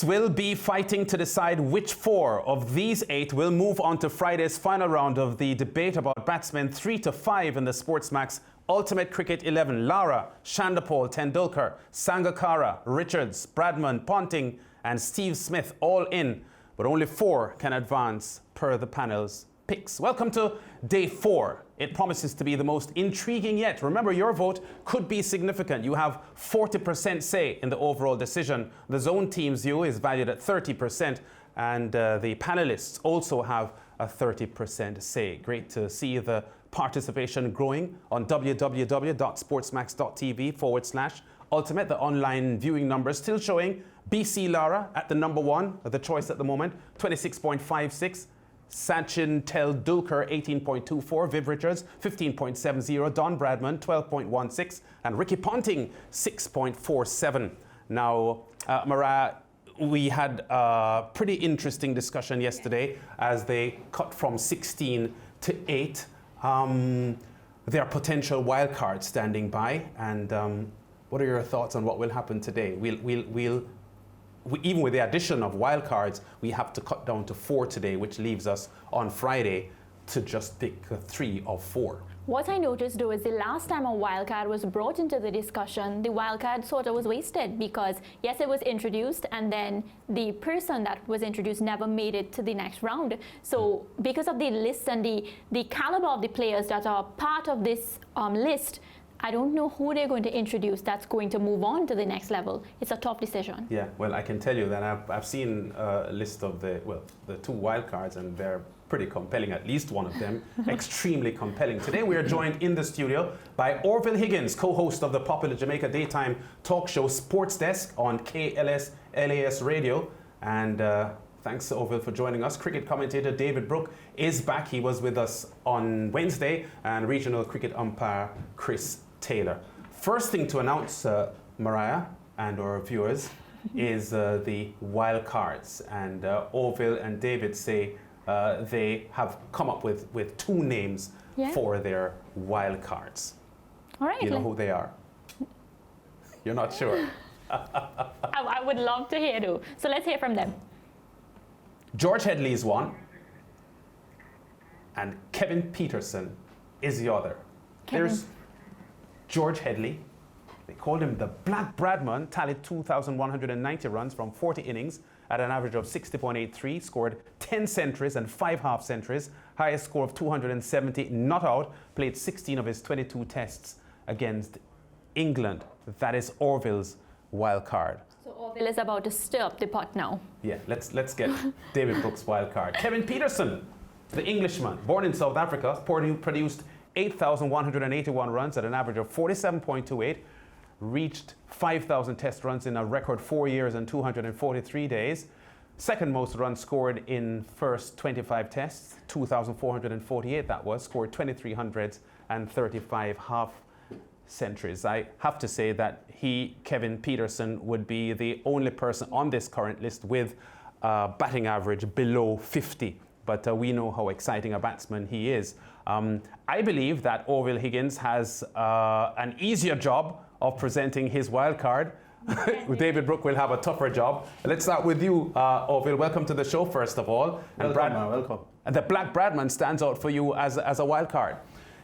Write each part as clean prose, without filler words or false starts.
six will be fighting to decide which 4 of these 8 will move on to Friday's final round of the debate about batsmen 3 to 5 in the SportsMax Ultimate Cricket 11. Lara, Shandapol, Tendulkar, Sangakkara, Richards, Bradman, Ponting and Steve Smith all in, but only 4 can advance per the panel's picks. Welcome to day 4. It promises to be the most intriguing yet. Remember, your vote could be significant. You have 40% say in the overall decision. The zone team's view is valued at 30%, and the panelists also have a 30% say. Great to see the participation growing on www.sportsmax.tv/ultimate. The online viewing numbers still showing BC Lara at the number 1, the choice at the moment, 26.56. Sachin Tendulkar 18.24, Viv Richards 15.70, Don Bradman 12.16, and Ricky Ponting 6.47. Now, Mariah, we had a pretty interesting discussion yesterday as they cut from 16 to 8. There are potential wildcards standing by, and what are your thoughts on what will happen today? Even with the addition of wildcards, we have to cut down to 4 today, which leaves us on Friday to just pick 3 of 4. What I noticed though is the last time a wildcard was brought into the discussion, the wildcard sort of was wasted because yes, it was introduced and then the person that was introduced never made it to the next round. So because of the list and the caliber of the players that are part of this list, I don't know who they're going to introduce that's going to move on to the next level. It's a tough decision. Yeah, well, I can tell you that I've seen a list of the 2 wildcards, and they're pretty compelling, at least one of them, extremely compelling. Today we are joined in the studio by Orville Higgins, co-host of the popular Jamaica daytime talk show Sports Desk on KLS LAS Radio. And thanks to Orville for joining us. Cricket commentator David Brook is back. He was with us on Wednesday, and regional cricket umpire Chris Taylor. First thing to announce, Mariah and our viewers, is the wild cards. And Orville and David say they have come up with 2 names for their wild cards. All right. You know who they are? You're not sure? I would love to hear though. So let's hear from them. George Headley is one, and Kevin Peterson is the other. There's George Headley. They called him the Black Bradman, tallied 2,190 runs from 40 innings at an average of 60.83, scored 10 centuries and 5 half centuries, highest score of 270, not out, played 16 of his 22 tests against England. That is Orville's wild card. So Orville is about to stir up the pot now. Yeah, let's get David Brooks' wild card. Kevin Peterson, the Englishman, born in South Africa, produced 8,181 runs at an average of 47.28, reached 5,000 test runs in a record 4 years and 243 days. Second most runs scored in first 25 tests, 2,448 that was, scored 2,300 and 35 half centuries. I have to say that Kevin Peterson, would be the only person on this current list with a batting average below 50. But we know how exciting a batsman he is. I believe that Orville Higgins has an easier job of presenting his wild card. David Brook will have a tougher job. Let's start with you, Orville. Welcome to the show, first of all. And Welcome. And the Black Bradman stands out for you as a wild card.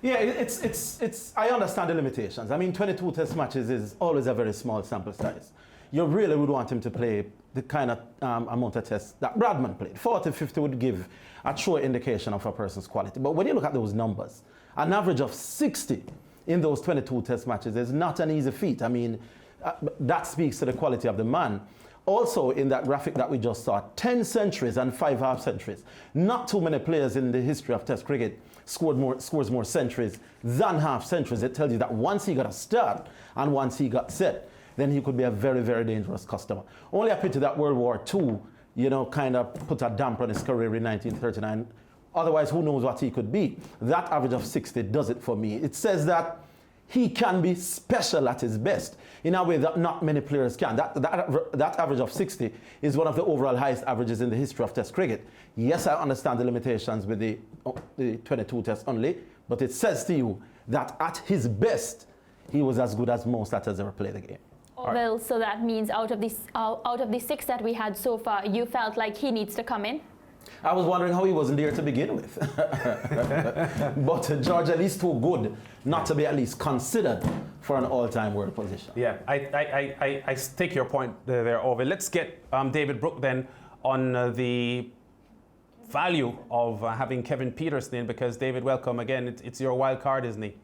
Yeah, it's. I understand the limitations. I mean, 22 test matches is always a very small sample size. You really would want him to play the kind of amount of tests that Bradman played. 40, 50 would give a true indication of a person's quality. But when you look at those numbers, an average of 60 in those 22 test matches is not an easy feat. I mean, that speaks to the quality of the man. Also, in that graphic that we just saw, 10 centuries and 5 half centuries. Not too many players in the history of Test cricket scores more centuries than half centuries. It tells you that once he got a start and once he got set, then he could be a very, very dangerous customer. Only a pity that World War II, kind of put a damper on his career in 1939. Otherwise, who knows what he could be. That average of 60 does it for me. It says that he can be special at his best in a way that not many players can. That average of 60 is one of the overall highest averages in the history of Test cricket. Yes, I understand the limitations with the 22 tests only, but it says to you that at his best, he was as good as most that has ever played the game. All Orville, so that means out of the 6 that we had so far, you felt like he needs to come in? I was wondering how he wasn't there to begin with. But George at least too good not to be at least considered for an all-time world position. Yeah, I take your point there, Orville. Let's get David Brook then on the value of having Kevin Peterson in, because David, welcome again. It's your wild card, isn't he?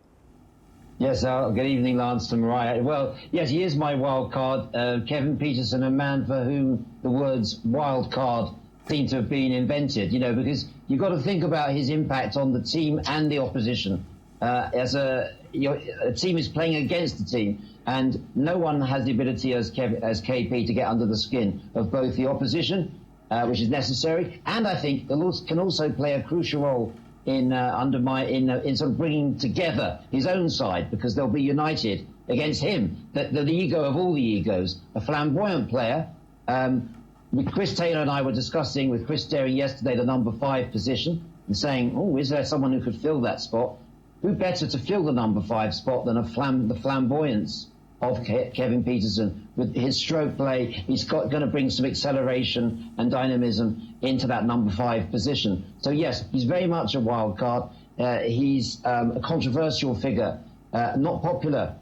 Yes, good evening, Lance and Mariah. Well, yes, he is my wild card. Kevin Peterson, a man for whom the words wild card seem to have been invented, you know, because you've got to think about his impact on the team and the opposition. As a team is playing against the team, and no one has the ability as KP to get under the skin of both the opposition, which is necessary, and I think can also play a crucial role in sort of bringing together his own side, because they'll be united against him, the ego of all the egos, a flamboyant player. With Chris Taylor and I were discussing with Chris Daring yesterday the number 5 position and saying, oh, is there someone who could fill that spot? Who better to fill the number 5 spot than the flamboyance of Kevin Peterson? With his stroke play, he's going to bring some acceleration and dynamism into that number 5 position. So yes, he's very much a wild card. He's a controversial figure, not popular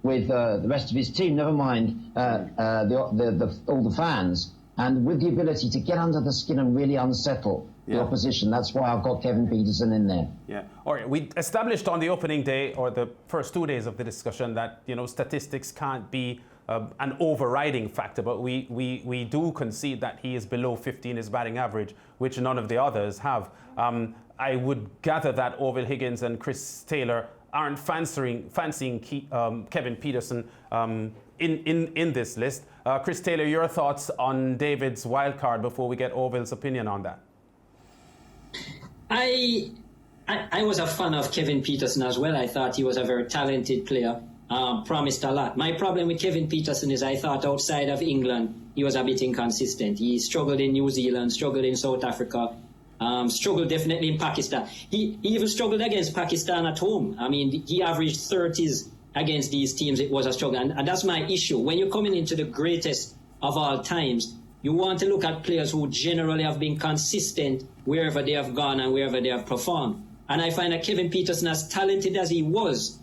with the rest of his team, never mind all the fans. And with the ability to get under the skin and really unsettle the opposition. That's why I've got Kevin Peterson in there. Yeah. All right. We established on the opening day, or the first 2 days of the discussion, that, you know, statistics can't be an overriding factor, but we do concede that he is below 50 in his batting average, which none of the others have. I would gather that Orville, Higgins and Chris Taylor aren't fancying Kevin Peterson in this list. Chris Taylor, your thoughts on David's wild card before we get Orville's opinion on that? I was a fan of Kevin Peterson as well. I thought he was a very talented player, promised a lot. My problem with Kevin Peterson is I thought outside of England he was a bit inconsistent. He struggled in New Zealand, struggled in South Africa, struggled definitely in Pakistan. He even struggled against Pakistan at home. I mean, he averaged 30s against these teams. It was a struggle, and that's my issue. When you're coming into the greatest of all times, you want to look at players who generally have been consistent wherever they have gone and wherever they have performed. And I find that Kevin Peterson, as talented as he was,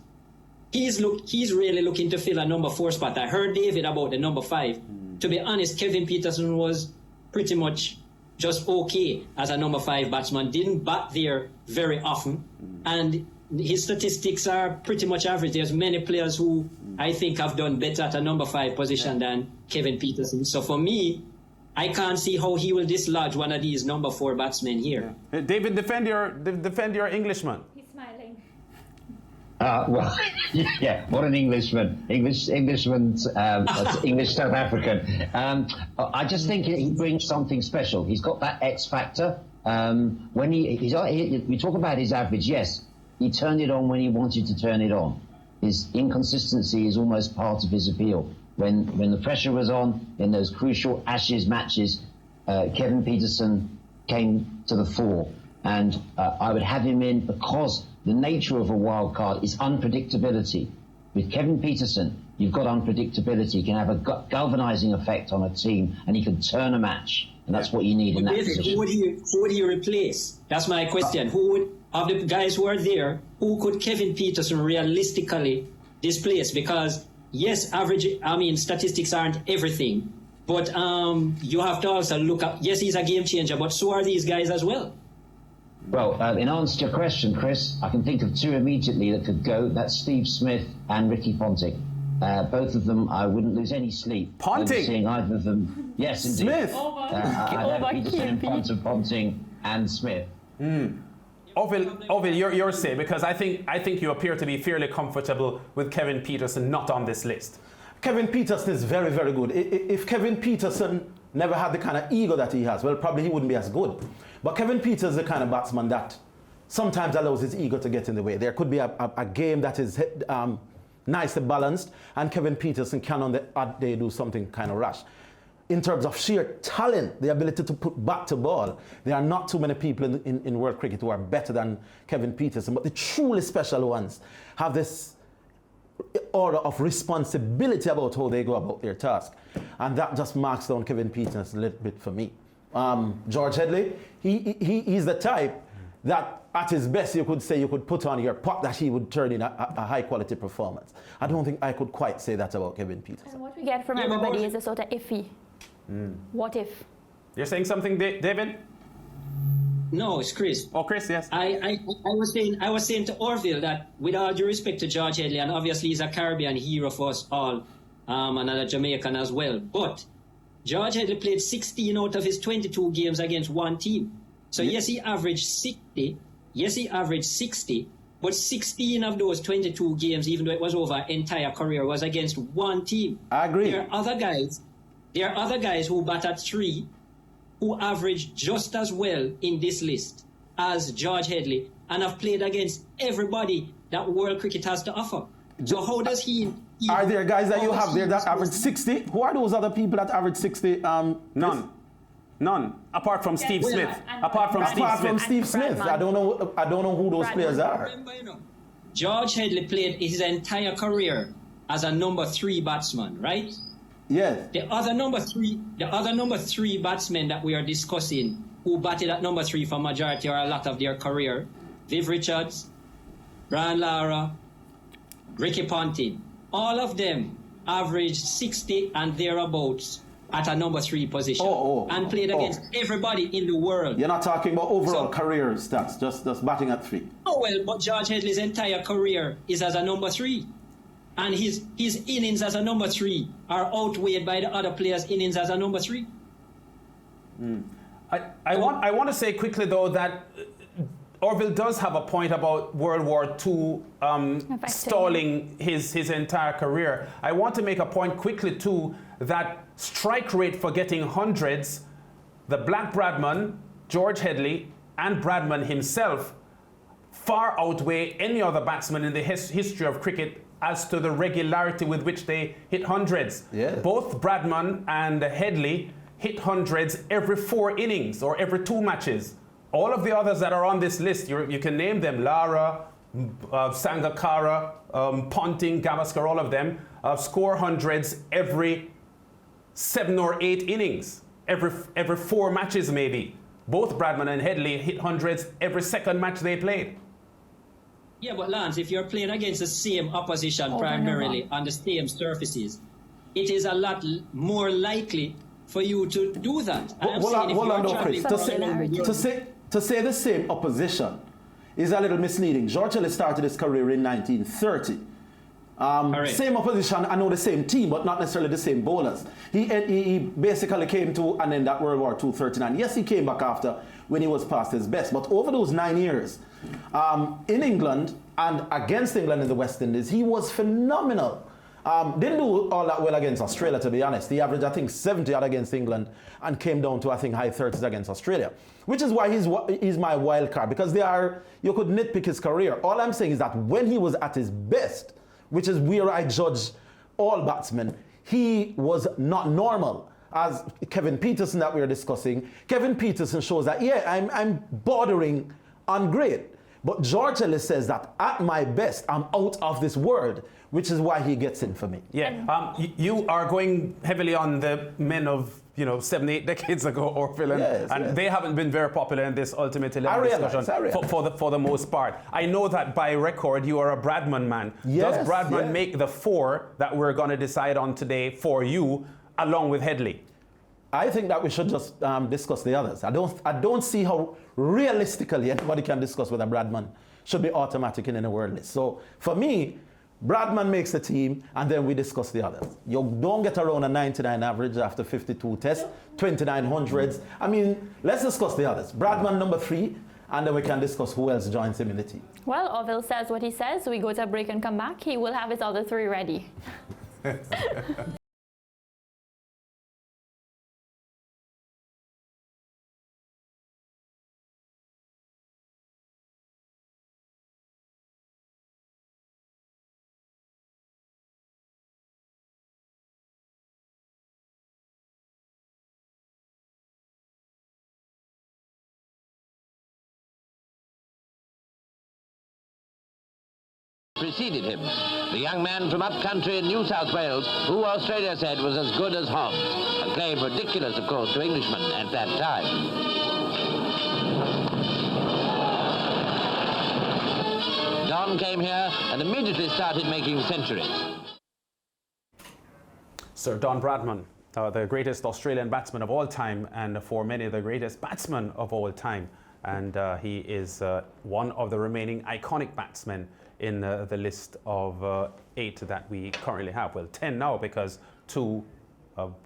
he's really looking to fill a number 4 spot. I heard David about the number 5. To be honest, Kevin Peterson was pretty much just okay as a number 5 batsman. Didn't bat there very often, and his statistics are pretty much average. There's many players who I think have done better at a number 5 position than Kevin Peterson. So for me, I can't see how he will dislodge one of these number 4 batsmen here. David, defend your Englishman. He's smiling. Well, yeah, what an Englishman. Englishman, English South African. I just think he brings something special. He's got that X factor. When we talk about his average, yes, he turned it on when he wanted to turn it on. His inconsistency is almost part of his appeal. When the pressure was on in those crucial Ashes matches, Kevin Peterson came to the fore. And I would have him in because the nature of a wild card is unpredictability. With Kevin Peterson, you've got unpredictability. He can have a galvanizing effect on a team, and he can turn a match. And that's what you need in that position. Who would he replace? That's my question. Who would, of the guys who are there, who could Kevin Peterson realistically displace? Because yes, statistics aren't everything, but you have to also look up. Yes, he's a game changer, but so are these guys as well. Well, in answer to your question, Chris, I can think of 2 immediately that could go. That's Steve Smith and Ricky Ponting. Both of them, I wouldn't lose any sleep. Ponting? Seeing either of them. Yes, indeed. Smith? I'd have Peterson in front of Ponting and Smith. Orville, your say, because I think you appear to be fairly comfortable with Kevin Peterson not on this list. Kevin Peterson is very, very good. If Kevin Peterson never had the kind of ego that he has, well, probably he wouldn't be as good. But Kevin Peterson is the kind of batsman that sometimes allows his ego to get in the way. There could be a game that is nicely balanced, and Kevin Peterson can on the odd day do something kind of rash. In terms of sheer talent, the ability to put bat to ball, there are not too many people in world cricket who are better than Kevin Peterson, but the truly special ones have this order of responsibility about how they go about their task. And that just marks down Kevin Peterson a little bit for me. George Headley, he's the type that at his best you could say you could put on your pot that he would turn in a high quality performance. I don't think I could quite say that about Kevin Peterson. And what we get from everybody is a sort of iffy. What if? You're saying something, David? No, it's Chris. Oh, Chris, yes. I was saying to Orville that with all due respect to George Headley, and obviously he's a Caribbean hero for us all, and a Jamaican as well. But George Headley played 16 out of his 22 games against one team. So yes, he averaged 60. Yes, he averaged 60. But 16 of those 22 games, even though it was over an entire career, was against one team. I agree. There are other guys who bat at 3 who average just as well in this list as George Headley and have played against everybody that world cricket has to offer. So how does he... Are there guys that you have there that average 60? Who are those other people that average 60? None. Apart from Steve Smith. Apart from Steve Smith. I don't know who those players are. Remember, George Headley played his entire career as a number 3 batsman, right? Yes. The other number three batsmen that we are discussing who batted at number 3 for majority or a lot of their career, Viv Richards, Brian Lara, Ricky Ponting, all of them averaged 60 and thereabouts at a number 3 position and played against everybody in the world. You're not talking about overall career stats, just batting at 3. Oh, well, but George Headley's entire career is as a number 3. And his innings as a number 3 are outweighed by the other players' innings as a number 3. I want to say quickly, though, that Orville does have a point about World War II stalling his entire career. I want to make a point quickly, too, that strike rate for getting hundreds, the Black Bradman, George Headley, and Bradman himself far outweigh any other batsman in the history of cricket as to the regularity with which they hit hundreds. Yeah. Both Bradman and Headley hit hundreds every 4 innings or every 2 matches. All of the others that are on this list, you can name them, Lara, Sangakkara, Ponting, Gavaskar, all of them, score hundreds every 7 or 8 innings, every 4 matches maybe. Both Bradman and Headley hit hundreds every second match they played. Yeah, but Lance, if you're playing against the same opposition primarily on the same surfaces, it is a lot more likely for you to do that. Hold on, Chris. To say the same opposition is a little misleading. George Headley started his career in 1930. Same opposition, I know the same team, but not necessarily the same bowlers. He basically came to an end at World War II 39. Yes, he came back after when he was past his best, but over those 9 years, in England and against England in the West Indies, he was phenomenal. Didn't do all that well against Australia, to be honest. He averaged, I think, 70 odd against England and came down to, I think, high 30s against Australia, which is why he's my wild card, because you could nitpick his career. All I'm saying is that when he was at his best, which is where I judge all batsmen, he was not normal. As Kevin Peterson that we are discussing, Kevin Peterson shows that, yeah, I'm bordering on great. But George Headley says that at my best, I'm out of this world, which is why he gets in for me. Yeah, you are going heavily on the men of 7, 8 decades ago, Orville, and they haven't been very popular in this Ultimate 11 discussion for the most part. I know that by record you are a Bradman man. Yes, does Bradman make the 4 that we're going to decide on today for you, along with Headley? I think that we should just discuss the others. I don't see how realistically anybody can discuss whether Bradman should be automatic in any world list. So for me, Bradman makes the team, and then we discuss the others. You don't get around a 99 average after 52 tests, 29 hundreds. I mean, let's discuss the others. Bradman number 3, and then we can discuss who else joins him in the team. Well, Orville says what he says. We go to a break and come back. He will have his other 3 ready. preceded him. The young man from upcountry in New South Wales, who Australia said was as good as Hobbs. A claim ridiculous, of course, to Englishmen at that time. Don came here and immediately started making centuries. Sir Don Bradman, the greatest Australian batsman of all time, and for many the greatest batsman of all time. And he is one of the remaining iconic batsmen in the list of 8 that we currently have. Well, 10 now, because 2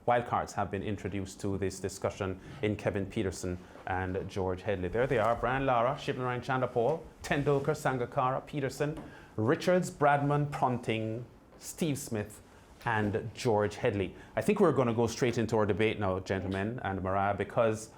wildcards have been introduced to this discussion in Kevin Peterson and George Headley. There they are: Brian Lara, Shivnarine Chanderpaul, Tendulkar, Sangakkara, Peterson, Richards, Bradman, Ponting, Steve Smith, and George Headley. I think we're going to go straight into our debate now, gentlemen and Mariah, because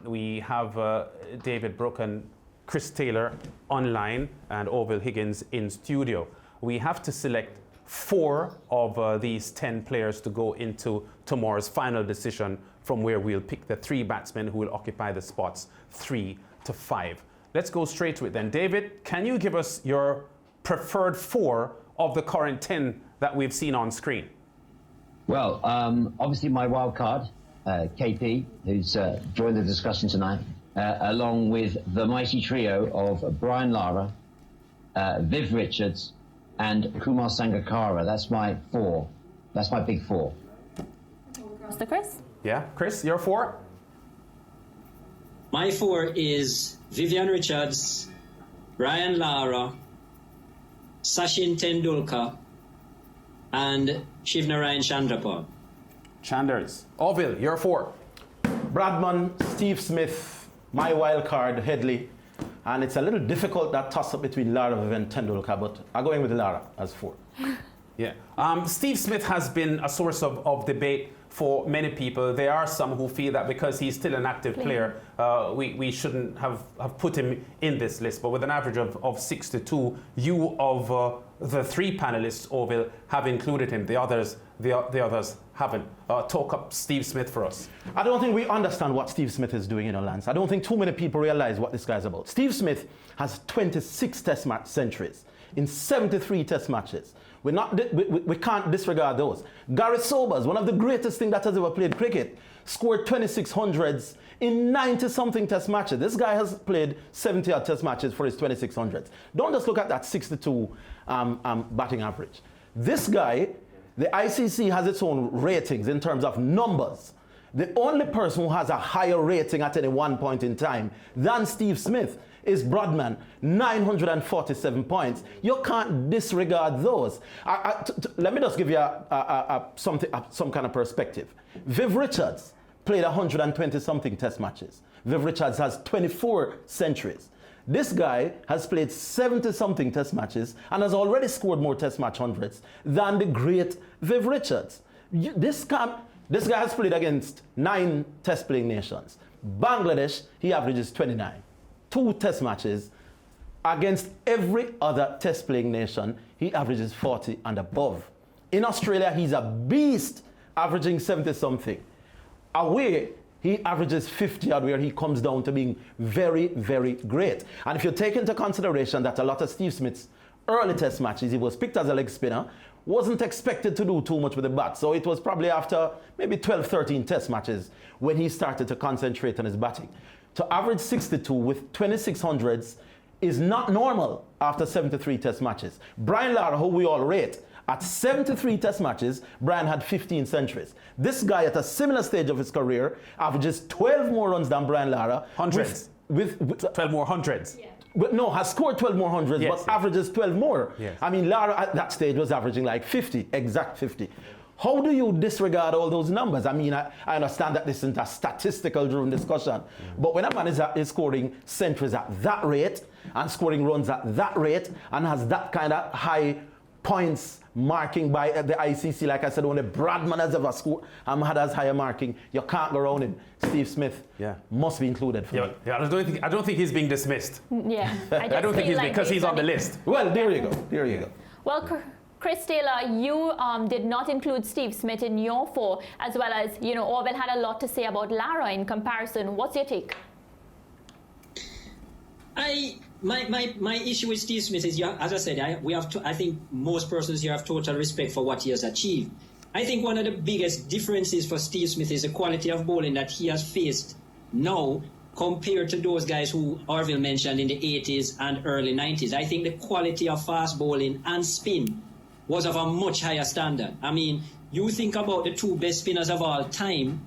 we have David Brook and Chris Taylor online and Orville Higgins in studio. We have to select 4 of these 10 players to go into tomorrow's final decision, from where we'll pick the 3 batsmen who will occupy the spots 3 to 5. Let's go straight to it then. David, can you give us your preferred 4 of the current 10 that we've seen on screen? Well, obviously my wild card, KP, who's joined the discussion tonight, along with the mighty trio of Brian Lara, Viv Richards, and Kumar Sangakkara. That's my 4. That's my big 4. Mr. Chris? Yeah, Chris, your 4? My 4 is Vivian Richards, Brian Lara, Sachin Tendulkar, and Shivnarine Chanderpaul. Chanders. Orville, your 4? Bradman, Steve Smith, my wild card, Headley. And it's a little difficult, that toss-up between Lara and Tendulkar, but I'm going with Lara as 4. Yeah. Steve Smith has been a source of debate for many people. There are some who feel that because he's still an active player, we shouldn't have put him in this list. But with an average of 62, you of the 3 panelists, Orville, have included him. The others haven't. Talk up Steve Smith for us. I don't think we understand what Steve Smith is doing, Lance. I don't think too many people realize what this guy's about. Steve Smith has 26 test match centuries in 73 test matches. We can't disregard those. Gary Sobers, one of the greatest things that has ever played cricket, scored 2600s in 90-something test matches. This guy has played 70-odd test matches for his 2600s. Don't just look at that 62 batting average. This guy, the ICC has its own ratings in terms of numbers. The only person who has a higher rating at any one point in time than Steve Smith is Bradman, 947 points. You can't disregard those. Let me just give you some kind of perspective. Viv Richards played 120-something test matches. Viv Richards has 24 centuries. This guy has played 70-something test matches and has already scored more test match hundreds than the great Viv Richards. This guy has played against 9 test-playing nations. Bangladesh, he averages 29. 2 test matches. Against every other test-playing nation, he averages 40 and above. In Australia, he's a beast, averaging 70-something. Away, he averages 50 odd, where he comes down to being very, very great. And if you take into consideration that a lot of Steve Smith's early test matches, he was picked as a leg spinner, wasn't expected to do too much with the bat. So it was probably after maybe 12, 13 test matches when he started to concentrate on his batting. To average 62 with 2600s is not normal after 73 test matches. Brian Lara, who we all rate, at 73 test matches, Brian had 15 centuries. This guy at a similar stage of his career averages 12 more runs than Brian Lara. Hundreds. With 12 more hundreds. Yeah. But no, has scored 12 more hundreds, yes, but averages 12 more. Yes. I mean, Lara at that stage was averaging like 50, exact 50. How do you disregard all those numbers? I mean, I understand that this isn't a statistical-driven discussion, but when a man is scoring centuries at that rate and scoring runs at that rate and has that kind of high points marking by the ICC, like I said, only Bradman has ever scored had as higher marking. You can't go around him. Steve Smith must be included for me. Yeah, I don't think he's being dismissed. Yeah, I don't think he's because he's on the list. Well, there you go. There you go. Well, Chris Taylor, you did not include Steve Smith in your 4, as well as, Orville had a lot to say about Lara in comparison. What's your take? I my issue with Steve Smith is, as I said, I think most persons here have total respect for what he has achieved. I think one of the biggest differences for Steve Smith is the quality of bowling that he has faced now compared to those guys who Orville mentioned in the 80s and early 90s. I think the quality of fast bowling and spin was of a much higher standard. I mean, you think about the two best spinners of all time,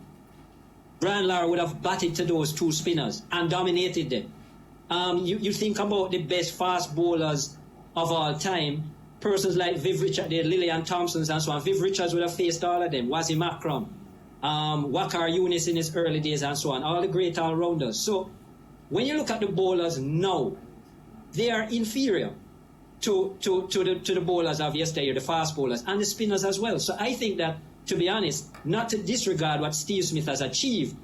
Brian Lara would have batted to those two spinners and dominated them. You think about the best fast bowlers of all time, persons like Viv Richards, the Lillian Thompsons and so on. Viv Richards would have faced all of them. Wasim Akram, Waqar Younis in his early days and so on. All the great all-rounders. So when you look at the bowlers now, they are inferior to the bowlers of yesteryear, the fast bowlers, and the spinners as well. So I think that, to be honest, not to disregard what Steve Smith has achieved,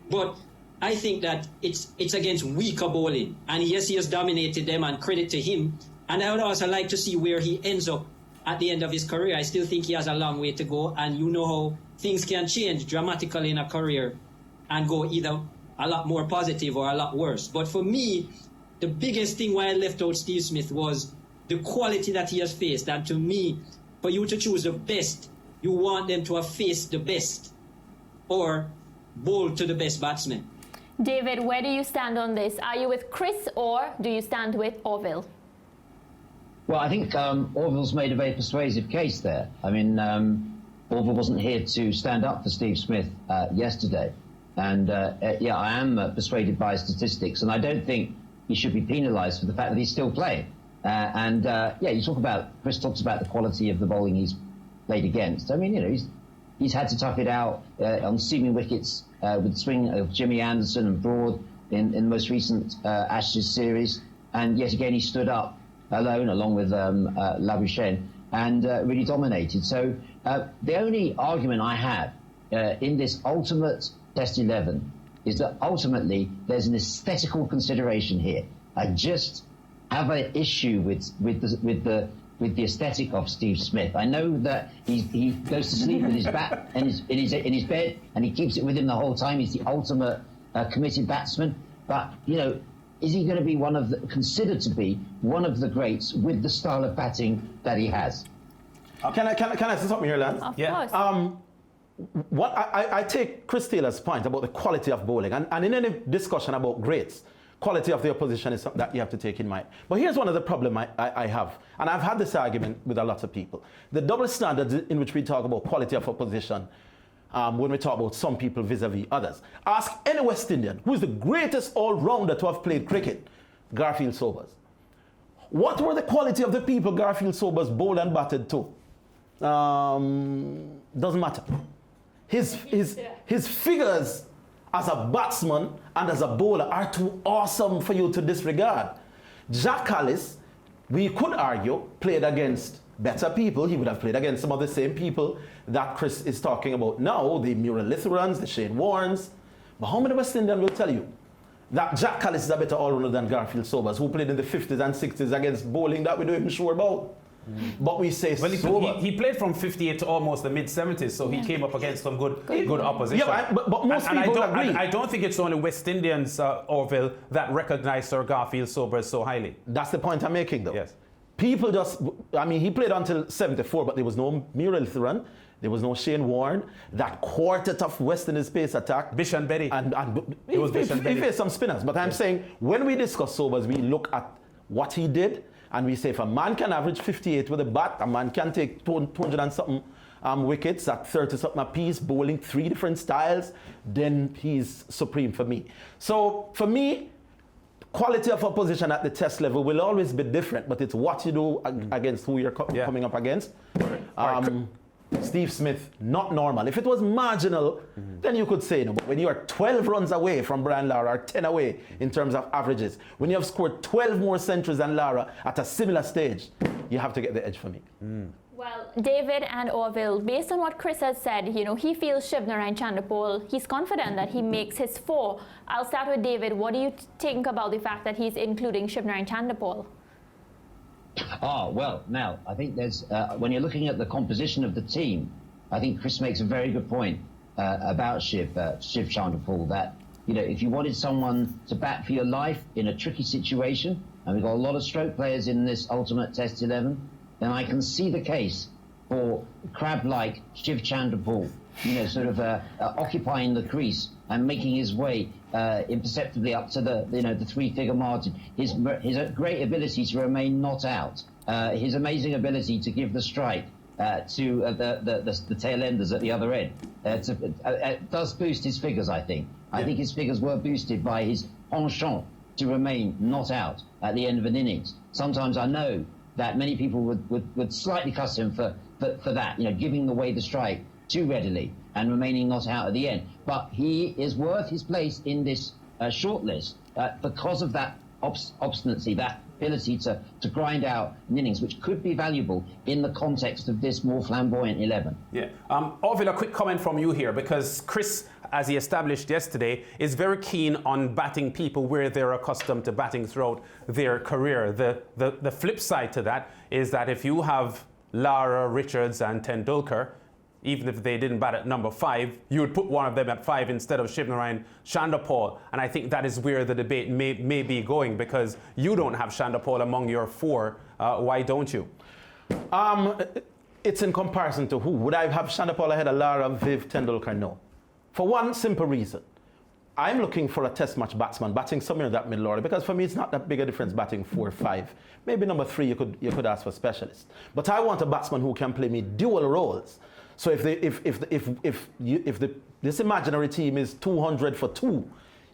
but I think that it's against weaker bowling. And yes, he has dominated them, and credit to him. And I would also like to see where he ends up at the end of his career. I still think he has a long way to go, and you know how things can change dramatically in a career and go either a lot more positive or a lot worse. But for me, the biggest thing why I left out Steve Smith was the quality that he has faced. And to me, for you to choose the best, you want them to have faced the best or bowled to the best batsman. David, where do you stand on this? Are you with Chris or do you stand with Orville? Well, I think Orville's made a very persuasive case there. I mean, Orville wasn't here to stand up for Steve Smith yesterday. And, yeah, I am persuaded by statistics, and I don't think he should be penalised for the fact that he's still playing. Yeah, Chris talks about the quality of the bowling he's played against. I mean, you know, he's had to tough it out on seaming wickets with the swing of Jimmy Anderson and Broad in the most recent Ashes series. And yet again, he stood up alone along with Labuschagne and really dominated. So the only argument I have in this ultimate Test 11 is that ultimately there's an aesthetical consideration here. I just have an issue with the aesthetic of Steve Smith. I know that he goes to sleep with his bat in his bed, and he keeps it with him the whole time. He's the ultimate committed batsman. But you know, is he going to be considered to be one of the greats with the style of batting that he has? Can I say something here, Lance? Of course. What I take Chris Taylor's point about the quality of bowling, and in any discussion about greats, quality of the opposition is something that you have to take in mind. But here's one of the problems I have, and I've had this argument with a lot of people. The double standards in which we talk about quality of opposition when we talk about some people vis-a-vis others. Ask any West Indian who is the greatest all-rounder to have played cricket, Garfield Sobers. What were the quality of the people Garfield Sobers bowled and batted to? Doesn't matter. His figures as a batsman and as a bowler are too awesome for you to disregard. Jack Callis, we could argue, played against better people. He would have played against some of the same people that Chris is talking about now, the Murray Litherans, the Shane Warnes. But how many West Indians will tell you that Jack Callis is a better all-rounder than Garfield Sobers, who played in the 50s and 60s against bowling that we don't even sure about? But we say he played from 58 to almost the mid-70s, so he came up against some good opposition. Yeah, but most people agree. I don't think it's only West Indians, Orville, that recognize Sir Garfield Sobers so highly. That's the point I'm making, though. Yes. People just, I mean, he played until 74, but there was no Murray Lutheran, there was no Shane Warne, that quartet of West Indies pace attack. Bish and Betty. And he faced some spinners. But I'm saying, when we discuss Sobers, we look at what he did, and we say if a man can average 58 with a bat, a man can take 200 and something wickets at 30 something apiece, bowling 3 different styles, then he's supreme for me. So for me, quality of opposition at the test level will always be different, but it's what you do against who you're coming up against. Steve Smith, not normal. If it was marginal, then you could say no. But when you are 12 runs away from Brian Lara, or 10 away in terms of averages, when you have scored 12 more centuries than Lara at a similar stage, you have to get the edge for me. Well, David and Orville, based on what Chris has said, you know, he feels Shivnarine Chanderpaul, he's confident that he makes his 4. I'll start with David. What do you think about the fact that he's including Shivnarine Chanderpaul? Well, now, I think there's, when you're looking at the composition of the team, I think Chris makes a very good point about Shiv Chanderpaul, that, you know, if you wanted someone to bat for your life in a tricky situation, and we've got a lot of stroke players in this ultimate Test 11, then I can see the case for crab-like Shiv Chandrapal, sort of occupying the crease and making his way imperceptibly up to the three-figure margin. His great ability to remain not out, his amazing ability to give the strike to the tail enders at the other end, it does boost his figures, I think. I think his figures were boosted by his penchant to remain not out at the end of an innings. Sometimes I know that many people would slightly cuss him for that, giving away the strike too readily and remaining not out at the end. But he is worth his place in this shortlist because of that obstinacy, that ability to grind out an innings, which could be valuable in the context of this more flamboyant 11. Yeah. Orville, a quick comment from you here, because Chris, as he established yesterday, is very keen on batting people where they're accustomed to batting throughout their career. The flip side to that is that if you have Lara, Richards and Tendulkar, even if they didn't bat at number 5, you would put one of them at 5 instead of Shivnarine Chanderpaul. And I think that is where the debate may be going, because you don't have Chanderpaul among your 4. Why don't you? It's in comparison to who? Would I have Chanderpaul ahead of Lara, Viv, Tendulkar? No. For one simple reason. I'm looking for a test match batsman batting somewhere in that middle order, because for me it's not that big a difference batting 4 or 5. Maybe number 3 you could ask for specialists. But I want a batsman who can play me dual roles. So if this imaginary team is 200 for 2,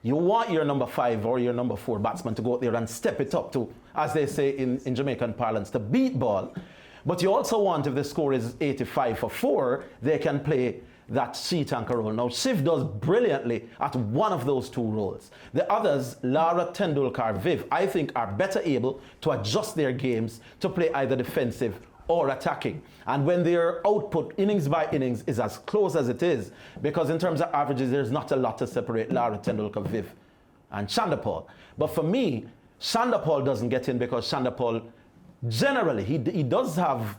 you want your number 5 or your number 4 batsman to go out there and step it up to, as they say in Jamaican parlance, to beat ball. But you also want, if the score is 85 for 4, they can play that sheet anchor role. Now, Shiv does brilliantly at one of those 2 roles. The others, Lara, Tendulkar, Viv, I think are better able to adjust their games to play either defensive or attacking. And when their output innings by innings is as close as it is, because in terms of averages, there's not a lot to separate Lara, Tendulkar, Viv and Chanderpaul. But for me, Chanderpaul doesn't get in because Chanderpaul, generally, he does have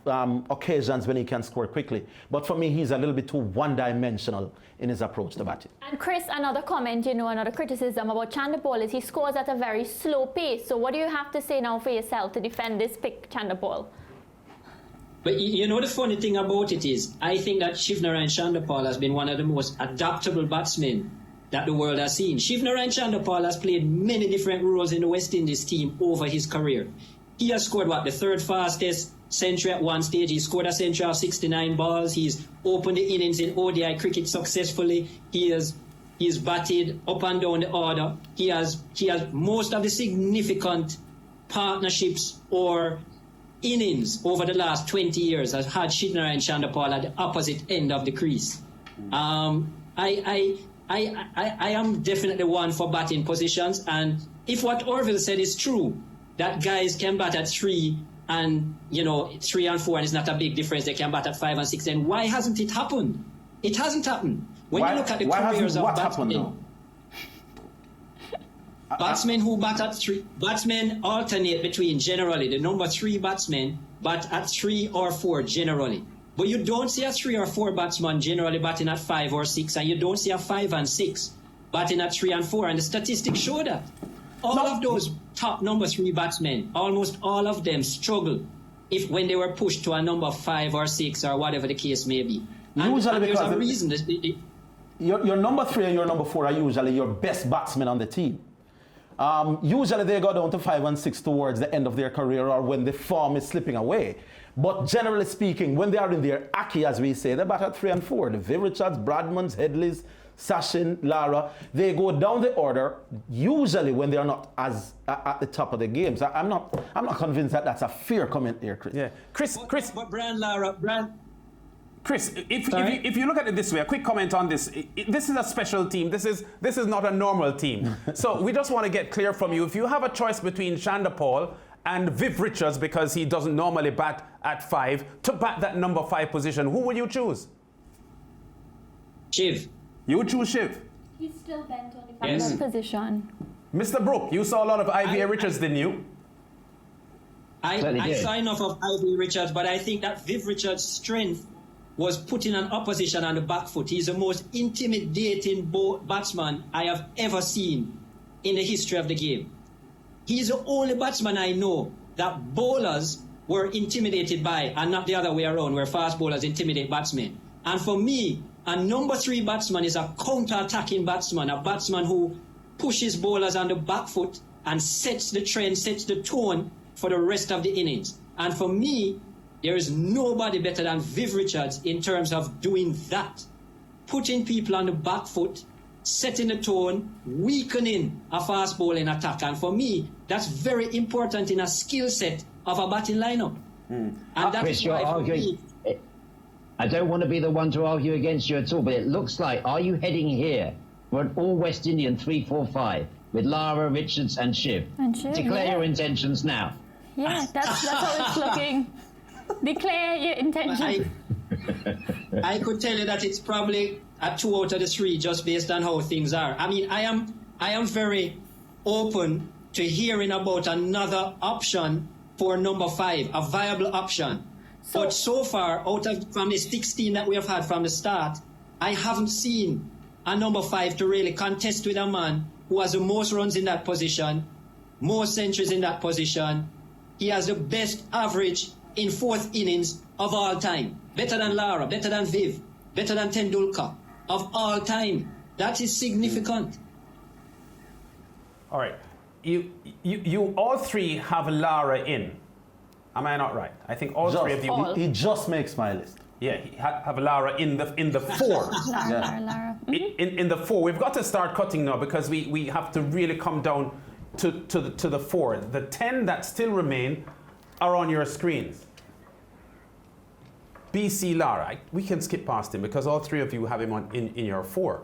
occasions when he can score quickly. But for me, he's a little bit too one-dimensional in his approach to batting. And Chris, another comment, another criticism about Chanderpaul is he scores at a very slow pace. So what do you have to say now for yourself to defend this pick, Chanderpaul? But the funny thing about it is, I think that Shivnarine Chanderpaul has been one of the most adaptable batsmen that the world has seen. Shivnarine Chanderpaul has played many different roles in the West Indies team over his career. He has scored, the third fastest century at one stage. He scored a century of 69 balls. He's opened the innings in ODI cricket successfully. He's batted up and down the order. He has most of the significant partnerships or innings over the last 20 years has had Shivnarine Chanderpaul at the opposite end of the crease. I am definitely one for batting positions, and if what Orville said is true, that guys can bat at 3 and 3 and 4 and it's not a big difference, they can bat at 5 and 6, then why hasn't it happened? It hasn't happened. When you look at the careers of batsmen, batsmen who bat at 3, batsmen alternate between, generally, the number 3 batsmen bat at 3 or 4 generally. But you don't see a 3 or 4 batsman generally batting at 5 or 6, and you don't see a 5 and 6 batting at 3 and 4, and the statistics show that. All of those top number 3 batsmen, almost all of them struggle when they were pushed to a number 5 or 6 or whatever the case may be. Usually there's because a reason. Your number 3 and your number 4 are usually your best batsmen on the team. Usually they go down to 5 and 6 towards the end of their career or when the form is slipping away. But generally speaking, when they are in their Aki, as we say, they bat at 3 and 4. The Viv Richards, Bradmans, Headleys, Sachin, Lara, they go down the order usually when they are not as at the top of the game. So I'm not convinced that that's a fair comment there, Chris. Yeah, Chris. But Chris, if you look at it this way, a quick comment on this. This is a special team. This is not a normal team. So we just want to get clear from you. If you have a choice between Chanderpaul and Viv Richards, because he doesn't normally bat at 5, to bat that number 5 position, who will you choose? Shiv. You would choose Shiv. He's still bent on the final position. Mr. Brook, you saw a lot of IVA Richards, didn't you? I saw enough of IVA Richards, but I think that Viv Richards' strength was putting an opposition on the back foot. He's the most intimidating batsman I have ever seen in the history of the game. He's the only batsman I know that bowlers were intimidated by, and not the other way around, where fast bowlers intimidate batsmen. And for me, a number 3 batsman is a counter-attacking batsman, a batsman who pushes bowlers on the back foot and sets the trend, sets the tone for the rest of the innings. And for me, there is nobody better than Viv Richards in terms of doing that. Putting people on the back foot, setting the tone, weakening a fast bowling attack. And for me, that's very important in a skill set of a batting lineup. And that's Chris, you're why for arguing. me, I don't want to be the one to argue against you at all, but it looks like, are you heading here for an all West Indian 3-4-5 with Lara, Richards and Shiv? And Shiv, Declare yeah. your intentions now. Yeah, that's how it's looking. Declare your intention. I could tell you that it's probably a 2 out of the 3 just based on how things are. I mean, I am very open to hearing about another option for number 5, a viable option. But so far, from the 16 that we have had from the start, I haven't seen a number 5 to really contest with a man who has the most runs in that position, more centuries in that position. He has the best average in 4th innings of all time. Better than Lara, better than Viv, better than Tendulkar of all time. That is significant. All right. You all 3 have Lara in. Am I not right? I think all 3 of you. He just makes my list. Yeah, have Lara in the 4. Lara. In the 4, we've got to start cutting now because we have to really come down to the 4. The 10 that still remain are on your screens. BC Lara, we can skip past him because all 3 of you have him in your 4.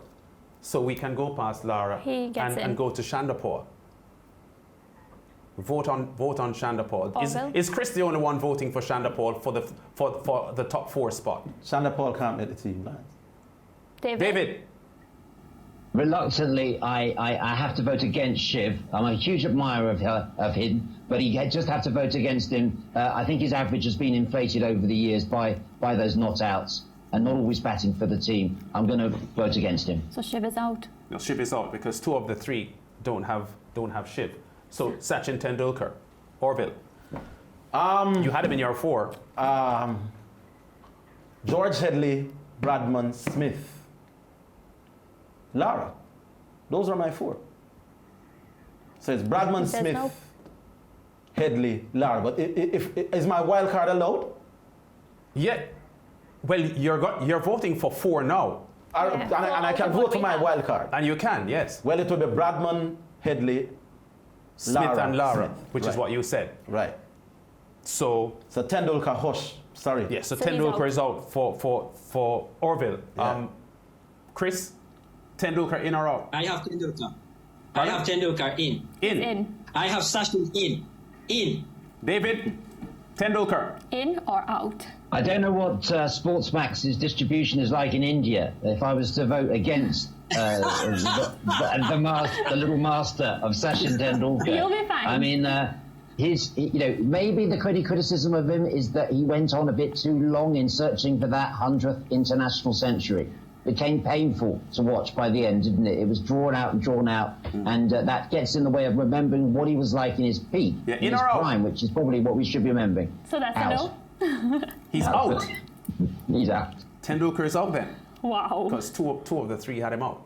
So we can go past Lara and go to Shandapur. Vote on Shandapur. Is Chris the only one voting for Shandapur for the top 4 spot? Shandapur can't make the team, lads. David. Reluctantly, I have to vote against Shiv. I'm a huge admirer of him, but he just have to vote against him. I think his average has been inflated over the years by those not outs and not always batting for the team. I'm going to vote against him. So Shiv is out. No, Shiv is out because 2 of the 3 don't have Shiv. So Sachin Tendulkar, Orville. You had him in your 4. George Headley, Bradman, Smith, Lara. Those are my 4. So it's Bradman, Smith, no. Headley, Lara. But is my wild card allowed? Yeah. Well, you're voting for 4 now. And I can vote for my wild card. And you can, yes. Well, it will be Bradman, Headley, Smith and Lara, Smith. which is what you said. Right. So Tendulkar, Hush. Sorry. yes, so Tendulkar is out for Orville. Yeah. Chris, Tendulkar in or out? I have Tendulkar. Pardon? I have Tendulkar in. In. I have Sachin in. In. David, Tendulkar. In or out? I don't know what SportsMax's distribution is like in India. If I was to vote against the little master of Sachin Tendulkar, You'll be fine. I mean, maybe the criticism of him is that he went on a bit too long in searching for that 100th international century. Became painful to watch by the end, didn't it? It was drawn out, and that gets in the way of remembering what he was like in his peak, in his prime, which is probably what we should be remembering. So that's a no? He's out. He's out. Tendulkar is out then. Wow. Because two of the 3 had him out.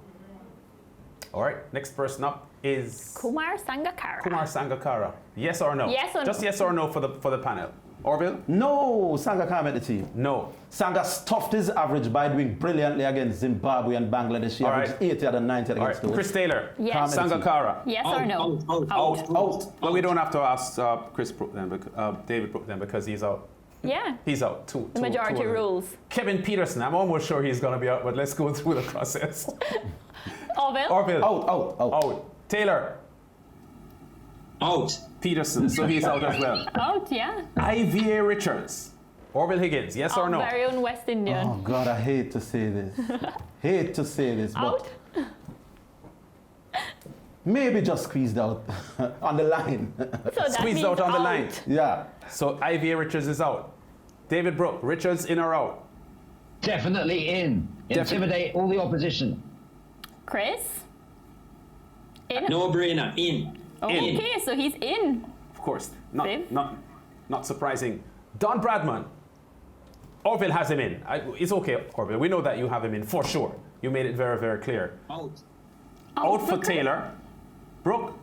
All right, next person up is Kumar Sangakkara. Yes or no? Yes or no? Just yes or no for the panel. Orville? No, Sangha can't make the team. No. Sangha stuffed his average by doing brilliantly against Zimbabwe and Bangladesh. He averaged 80 out of 90 against those. Chris Taylor. Yes. Sangakkara. Yes or no? Out. Well, we don't have to ask Chris Brook then, David Brook then, because he's out. Yeah. He's out. The majority rules. Kevin Peterson. I'm almost sure he's going to be out, but let's go through the process. Orville? Out. Taylor. Out. Peterson. So he's out as well. Out, yeah. IVA Richards. Orville Higgins. Yes or no? Very own West Indian. Oh, God, I hate to say this. Out? But maybe just squeezed out on the line. So that Squeezed means out on the line. Yeah. So IVA Richards is out. David Brook. Richards in or out? Definitely in. Intimidate all the opposition. Chris? In? No brainer. In. Okay, so he's in. Of course, Dave? not surprising. Don Bradman, Orville has him in. It's okay, Orville. We know that you have him in for sure. You made it very, very clear. Out for Taylor. Brook.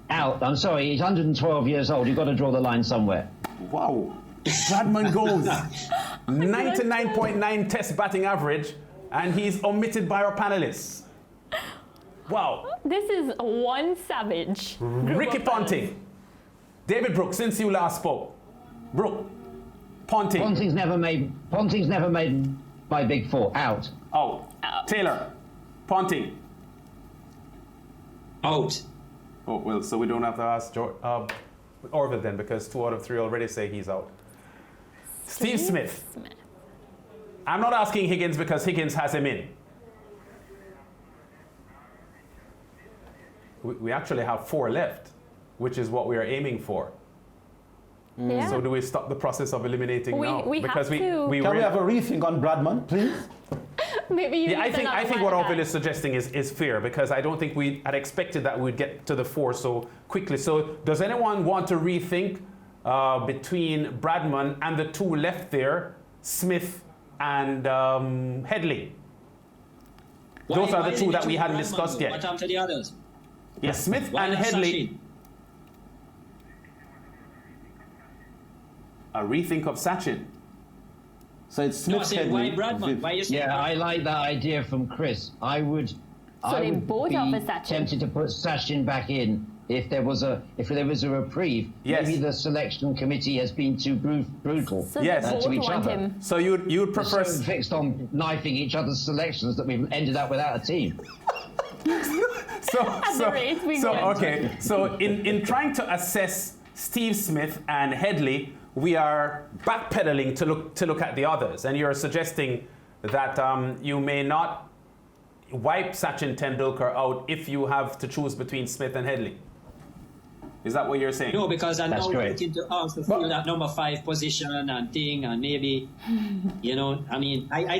Out. I'm sorry, he's 112 years old. You've got to draw the line somewhere. Wow. Bradman goes 99.9 test batting average, and he's omitted by our panelists. Wow. This is one savage. Ricky Ponting. David Brook, since you last spoke. Brook. Ponting. Ponting's never made my big four. Out. Out. Taylor. Ponting. Out. Oh, well, so we don't have to ask Orville then, because 2 out of 3 already say he's out. Steve Smith. I'm not asking Higgins because Higgins has him in. We actually have 4 left, which is what we are aiming for. Yeah. So do we stop the process of eliminating now? We because have to. Can we have a rethink on Bradman, please? Maybe you I need think another what wild Orville card. is suggesting is fair, because I don't think we had expected that we'd get to the 4 so quickly. So does anyone want to rethink between Bradman and the 2 left there, Smith and Headley? Those are the 2 that we hadn't discussed yet. What happened to the others? Yes, Smith Why and not Headley. Sachin? A rethink of Sachin. So it's No, I Smith, said, why Headley, Bradman? Viv. Why you saying Yeah, I Bradman? like that idea from Chris. I would they both be offer Sachin. tempted to put Sachin back in if there was a reprieve. Yes. Maybe the selection committee has been too brutal. So Yes. they both To each want other. him. So you'd prefer... We're so fixed on knifing each other's selections that we've ended up without a team. the rate we went. Okay. So in trying to assess Steve Smith and Headley, we are backpedaling to look at the others, and you're suggesting that you may not wipe Sachin Tendulkar out if you have to choose between Smith and Headley. Is that what you're saying? No, because I That's now great. looking to also fill that number 5 position and thing, and maybe, I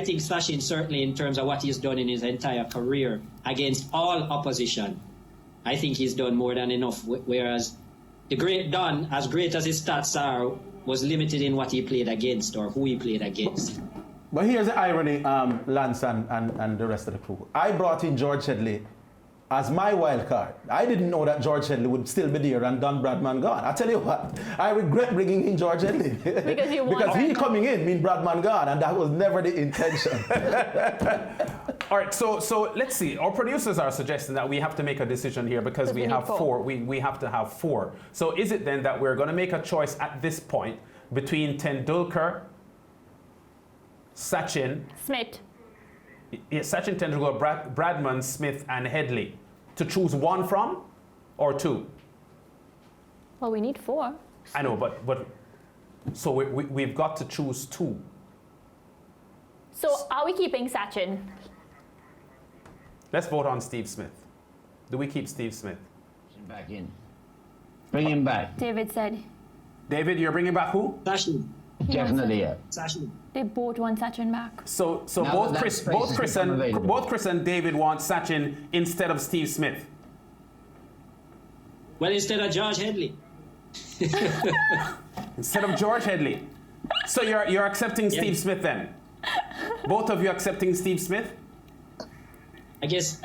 think Sachin, certainly in terms of what he's done in his entire career against all opposition, I think he's done more than enough. Whereas the great Don, as great as his stats are, was limited in what he played against or who he played against. But here's the irony, Lance and the rest of the crew. I brought in George Headley as my wild card. I didn't know that George Headley would still be there and Don Bradman gone. I tell you what, I regret bringing in George Headley. Because you want because he Bradman. coming in mean Bradman gone, and that was never the intention. All right, so let's see. Our producers are suggesting that we have to make a decision here because we we have need 4. We have to have 4. So is it then that we're going to make a choice at this point between Tendulkar, Sachin, Smith. Sachin Tendulkar, Bradman, Smith, and Headley, to choose 1 from, or 2? Well, we need 4. I know, but so we've got to choose 2. So are we keeping Sachin? Let's vote on Steve Smith. Do we keep Steve Smith? Back in. Bring him back. David said David, you're bringing back who? Sachin. Definitely, yeah. Sachin. they both want Sachin back. So Now both that Chris, space both has Chris become and available. both Chris and David want Sachin instead of Steve Smith. Well, instead of George Headley. Instead of George Headley. So you're accepting Steve Smith then? Both of you accepting Steve Smith? I guess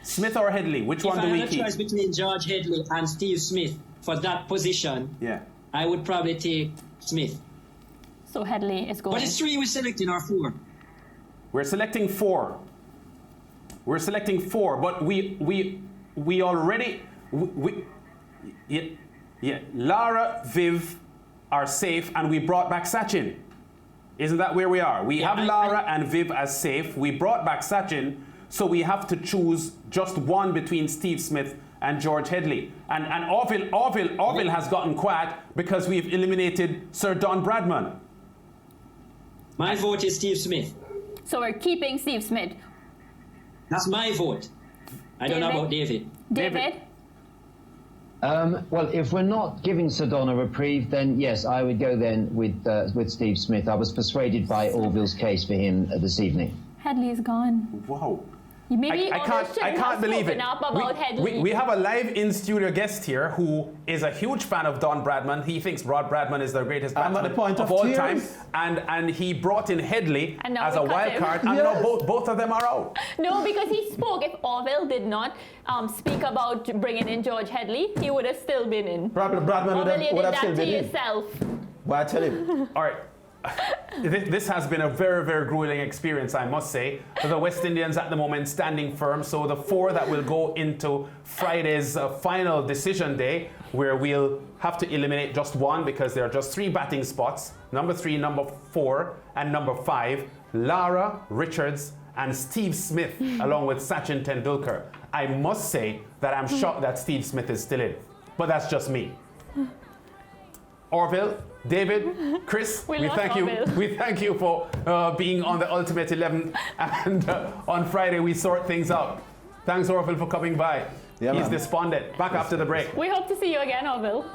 Smith or Headley? Which if one I do we had a keep? choice between George Headley and Steve Smith for that position, Yeah. I would probably take Smith. So Headley is going. But it's 3 we're selecting or 4. We're selecting 4. We're selecting 4, but we already yeah. Lara, Viv are safe, and we brought back Sachin. Isn't that where we are? We have Lara and Viv as safe. We brought back Sachin, so we have to choose just 1 between Steve Smith and George Headley. And Orville has gotten quiet because we've eliminated Sir Don Bradman. My vote is Steve Smith. So we're keeping Steve Smith. That's my vote. I don't know David? about David. David? Well, if we're not giving Sir Don a reprieve, then yes, I would go then with Steve Smith. I was persuaded by Orville's case for him this evening. Headley is gone. Wow. Maybe I can't believe it. Up about Headley. We have a live in-studio guest here who is a huge fan of Don Bradman. He thinks Rod Bradman is the greatest batsman of all time. And he brought in Headley as a wild card. And now both of them are out. No, because he spoke. If Orville did not speak about bringing in George Headley, he would have still been in. Bradman would have still been in. Yourself. Well, I tell you. All right. This has been a very, very grueling experience, I must say. For the West Indians at the moment standing firm. So the 4 that will go into Friday's final decision day, where we'll have to eliminate just 1 because there are just 3 batting spots. Number 3, number 4, and number 5. Lara, Richards, and Steve Smith, along with Sachin Tendulkar. I must say that I'm shocked that Steve Smith is still in. But that's just me. Orville, David, Chris, we thank you. We thank you for being on the Ultimate 11, and on Friday we sort things out. Thanks, Orville, for coming by. Yeah, He's despondent. Back after the break. We hope to see you again, Orville.